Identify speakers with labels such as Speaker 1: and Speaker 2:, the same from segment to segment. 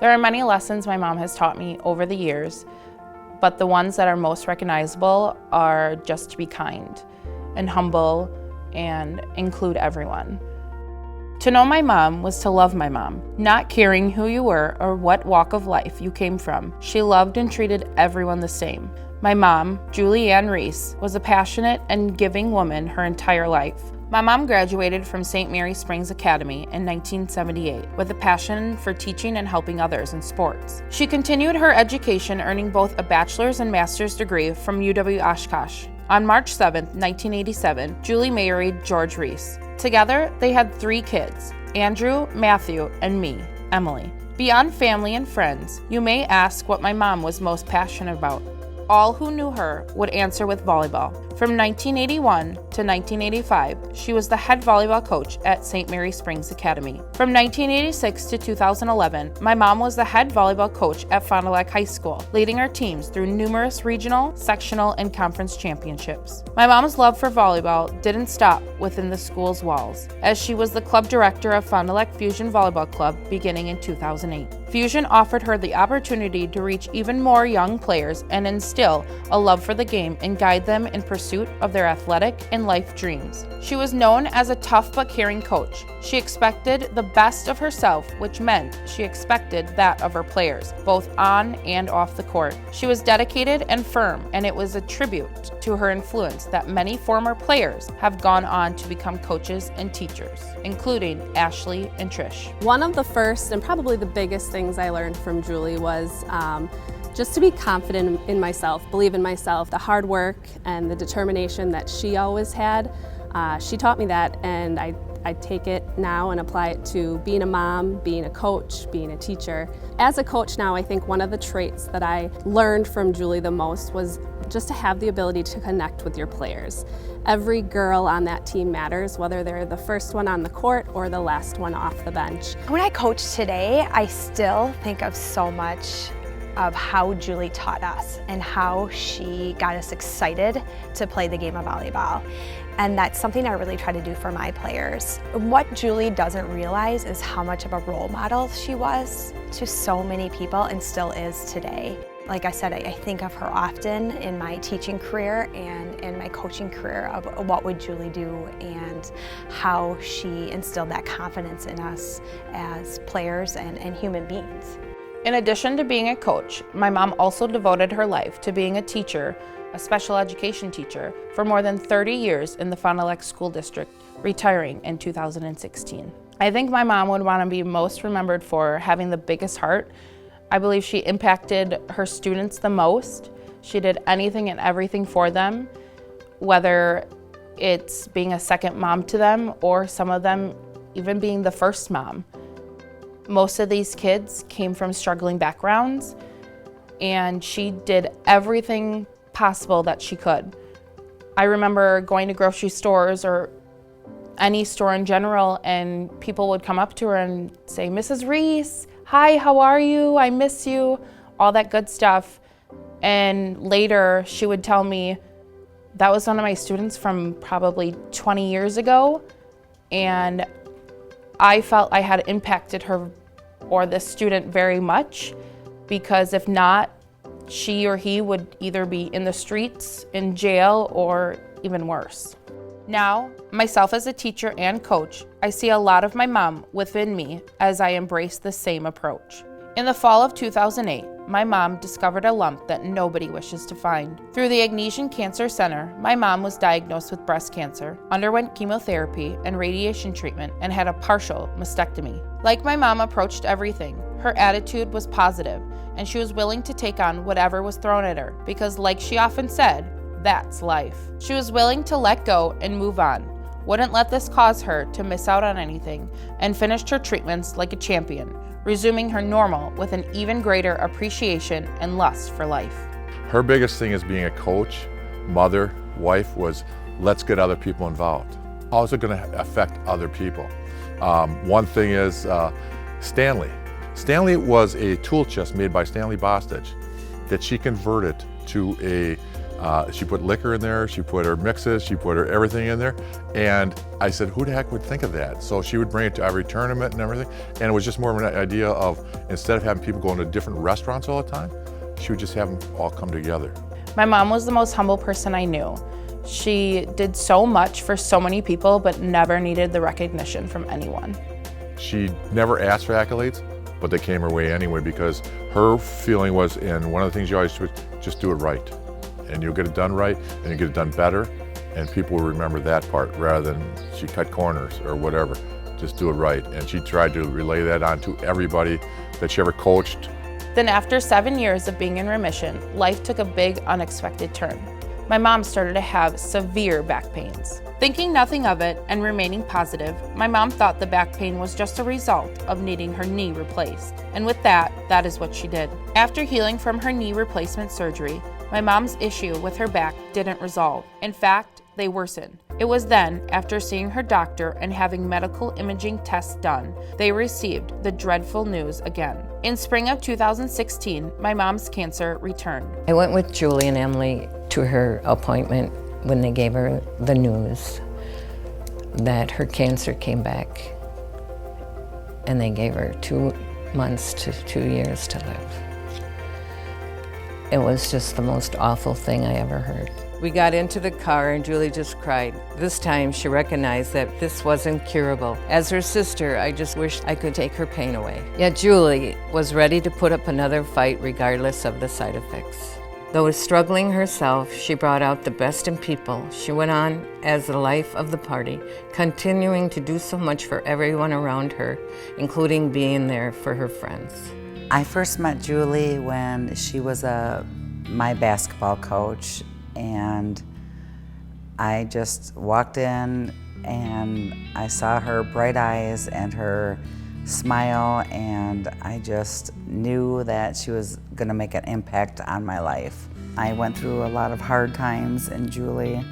Speaker 1: There are many lessons my mom has taught me over the years, but the ones that are most recognizable are just to be kind and humble and include everyone. To know my mom was to love my mom, not caring who you were or what walk of life you came from. She loved and treated everyone the same. My mom, Julie Ann Riese, was a passionate and giving woman her entire life. My mom graduated from St. Mary Springs Academy in 1978 with a passion for teaching and helping others in sports. She continued her education, earning both a bachelor's and master's degree from UW-Oshkosh. On March 7, 1987, Julie married George Riese. Together, they had 3 kids, Andrew, Matthew, and me, Emily. Beyond family and friends, you may ask what my mom was most passionate about. All who knew her would answer with volleyball. From 1981 to 1985, she was the head volleyball coach at St. Mary Springs Academy. From 1986 to 2011, my mom was the head volleyball coach at Fond du Lac High School, leading our teams through numerous regional, sectional, and conference championships. My mom's love for volleyball didn't stop within the school's walls, as she was the club director of Fond du Lac Fusion Volleyball Club beginning in 2008. Fusion offered her the opportunity to reach even more young players and instill a love for the game and guide them in pursuit of their athletic and life dreams. She was known as a tough but caring coach. She expected the best of herself, which meant she expected that of her players, both on and off the court. She was dedicated and firm, and it was a tribute to her influence that many former players have gone on to become coaches and teachers, including Ashley and Trish.
Speaker 2: One of the first and probably the biggest things I learned from Julie was just to be confident in myself, believe in myself, the hard work and the determination that she always had. She taught me that, and I take it now and apply it to being a mom, being a coach, being a teacher. As a coach now, I think one of the traits that I learned from Julie the most was just to have the ability to connect with your players. Every girl on that team matters, whether they're the first one on the court or the last one off the bench.
Speaker 3: When I coach today, I still think of so much of how Julie taught us and how she got us excited to play the game of volleyball. And that's something I really try to do for my players. What Julie doesn't realize is how much of a role model she was to so many people and still is today. Like I said, I think of her often in my teaching career and in my coaching career of what would Julie do and how she instilled that confidence in us as players and human beings.
Speaker 1: In addition to being a coach, my mom also devoted her life to being a teacher, a special education teacher, for more than 30 years in the Fond du Lac School District, retiring in 2016. I think my mom would want to be most remembered for having the biggest heart. I believe she impacted her students the most. She did anything and everything for them, whether it's being a second mom to them or some of them even being the first mom. Most of these kids came from struggling backgrounds, and she did everything possible that she could. I remember going to grocery stores or any store in general, and people would come up to her and say, "Mrs. Riese, hi, how are you? I miss you," all that good stuff. And later she would tell me that was one of my students from probably 20 years ago, and I felt I had impacted her or this student very much, because if not, she or he would either be in the streets, in jail, or even worse. Now, myself as a teacher and coach, I see a lot of my mom within me as I embrace the same approach. In the fall of 2008, my mom discovered a lump that nobody wishes to find. Through the Agnesian Cancer Center, my mom was diagnosed with breast cancer, underwent chemotherapy and radiation treatment, and had a partial mastectomy. Like my mom approached everything, her attitude was positive, and she was willing to take on whatever was thrown at her, because like she often said, that's life. She was willing to let go and move on, wouldn't let this cause her to miss out on anything, and finished her treatments like a champion, resuming her normal with an even greater appreciation and lust for life.
Speaker 4: Her biggest thing as being a coach, mother, wife was, let's get other people involved. How is it going to affect other people? One thing is Stanley. Stanley was a tool chest made by Stanley Bostitch that she converted to a She put liquor in there, she put her mixes, she put her everything in there. And I said, who the heck would think of that? So she would bring it to every tournament and everything. And it was just more of an idea of, instead of having people going to different restaurants all the time, she would just have them all come together.
Speaker 1: My mom was the most humble person I knew. She did so much for so many people, but never needed the recognition from anyone.
Speaker 4: She never asked for accolades, but they came her way anyway, because her feeling was, and one of the things you always do, just do it right. And you'll get it done right, and you'll get it done better, and people will remember that part rather than she cut corners or whatever. Just do it right. And she tried to relay that on to everybody that she ever coached.
Speaker 1: Then after 7 years of being in remission, life took a big, unexpected turn. My mom started to have severe back pains. Thinking nothing of it and remaining positive, my mom thought the back pain was just a result of needing her knee replaced. And with that is what she did. After healing from her knee replacement surgery, my mom's issue with her back didn't resolve. In fact, they worsened. It was then, after seeing her doctor and having medical imaging tests done, they received the dreadful news again. In spring of 2016, my mom's cancer returned.
Speaker 5: I went with Julie and Emily to her appointment when they gave her the news that her cancer came back, and they gave her 2 months to 2 years to live. It was just the most awful thing I ever heard. We got into the car and Julie just cried. This time she recognized that this wasn't curable. As her sister, I just wished I could take her pain away. Yet Julie was ready to put up another fight regardless of the side effects. Though struggling herself, she brought out the best in people. She went on as the life of the party, continuing to do so much for everyone around her, including being there for her friends.
Speaker 6: I first met Julie when she was my basketball coach, and I just walked in and I saw her bright eyes and her smile, and I just knew that she was gonna make an impact on my life. I went through a lot of hard times, and Julie,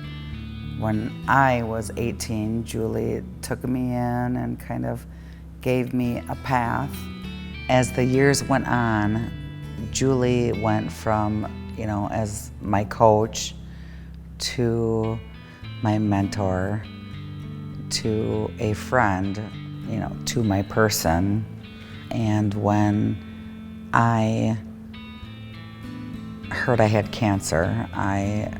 Speaker 6: when I was 18, Julie took me in and kind of gave me a path. As the years went on, Julie went from, as my coach to my mentor to a friend, to my person. And when I heard I had cancer, I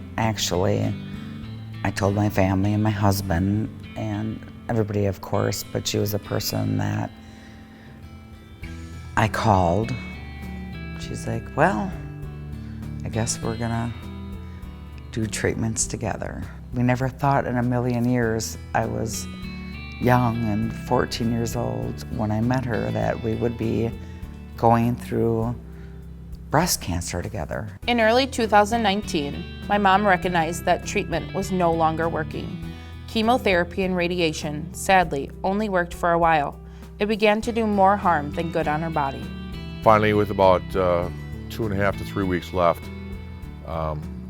Speaker 6: told my family and my husband and everybody, of course, but she was a person that I called. She's like, well, I guess we're gonna do treatments together. We never thought in a million years, I was young and 14 years old when I met her, that we would be going through breast cancer together.
Speaker 1: In early 2019, my mom recognized that treatment was no longer working. Chemotherapy and radiation, sadly, only worked for a while. It began to do more harm than good on her body.
Speaker 4: Finally, with about 2.5 to 3 weeks left,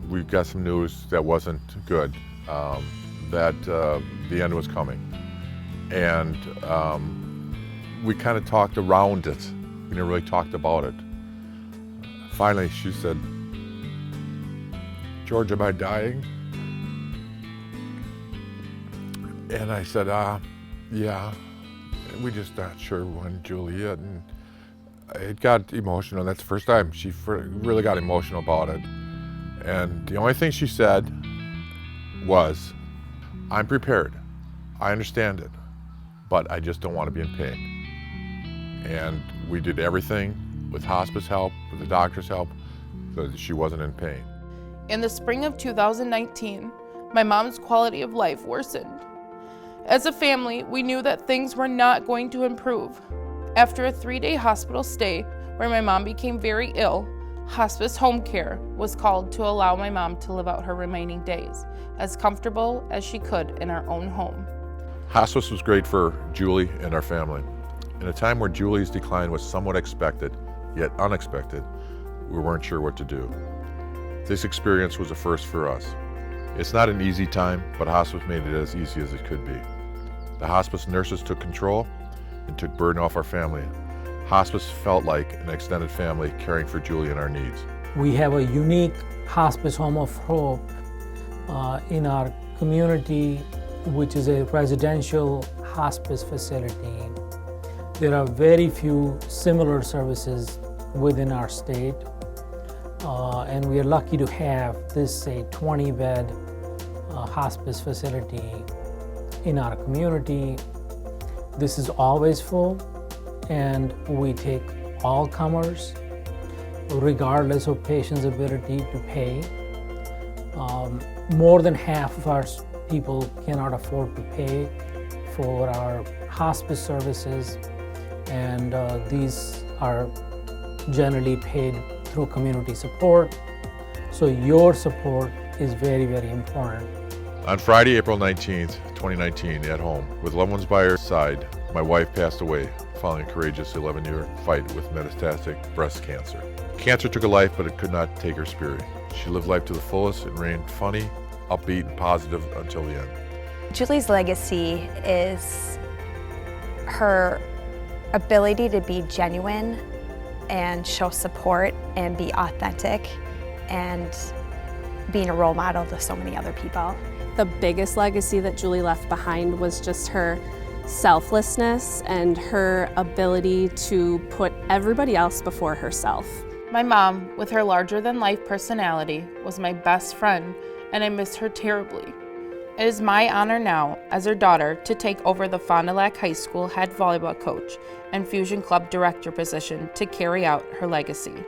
Speaker 4: we got some news that wasn't good, that the end was coming. And we kind of talked around it. We never really talked about it. Finally, she said, George, am I dying? And I said, yeah. We just not sure when, Juliet. And it got emotional. That's the first time she really got emotional about it. And the only thing she said was, I'm prepared. I understand it, but I just don't want to be in pain. And we did everything with hospice help, with the doctor's help, so that she wasn't in pain.
Speaker 1: In the spring of 2019, my mom's quality of life worsened. As a family, we knew that things were not going to improve. After a 3-day hospital stay where my mom became very ill, hospice home care was called to allow my mom to live out her remaining days as comfortable as she could in our own home.
Speaker 4: Hospice was great for Julie and our family. In a time where Julie's decline was somewhat expected, yet unexpected, we weren't sure what to do. This experience was a first for us. It's not an easy time, but hospice made it as easy as it could be. The hospice nurses took control and took burden off our family. Hospice felt like an extended family caring for Julie and our needs.
Speaker 7: We have a unique Hospice Home of Hope in our community, which is a residential hospice facility. There are very few similar services within our state, and we are lucky to have this 20-bed hospice facility in our community. This is always full, and we take all comers, regardless of patient's ability to pay. More than half of our people cannot afford to pay for our hospice services, and these are generally paid through community support. So your support is very, very important.
Speaker 4: On Friday, April 19th, 2019, at home, with loved ones by her side, my wife passed away following a courageous 11-year fight with metastatic breast cancer. Cancer took a life, but it could not take her spirit. She lived life to the fullest and remained funny, upbeat, and positive until the end.
Speaker 3: Julie's legacy is her ability to be genuine and show support and be authentic and being a role model to so many other people.
Speaker 2: The biggest legacy that Julie left behind was just her selflessness and her ability to put everybody else before herself.
Speaker 1: My mom, with her larger-than-life personality, was my best friend, and I miss her terribly. It is my honor now, as her daughter, to take over the Fond du Lac High School head volleyball coach and Fusion Club director position to carry out her legacy.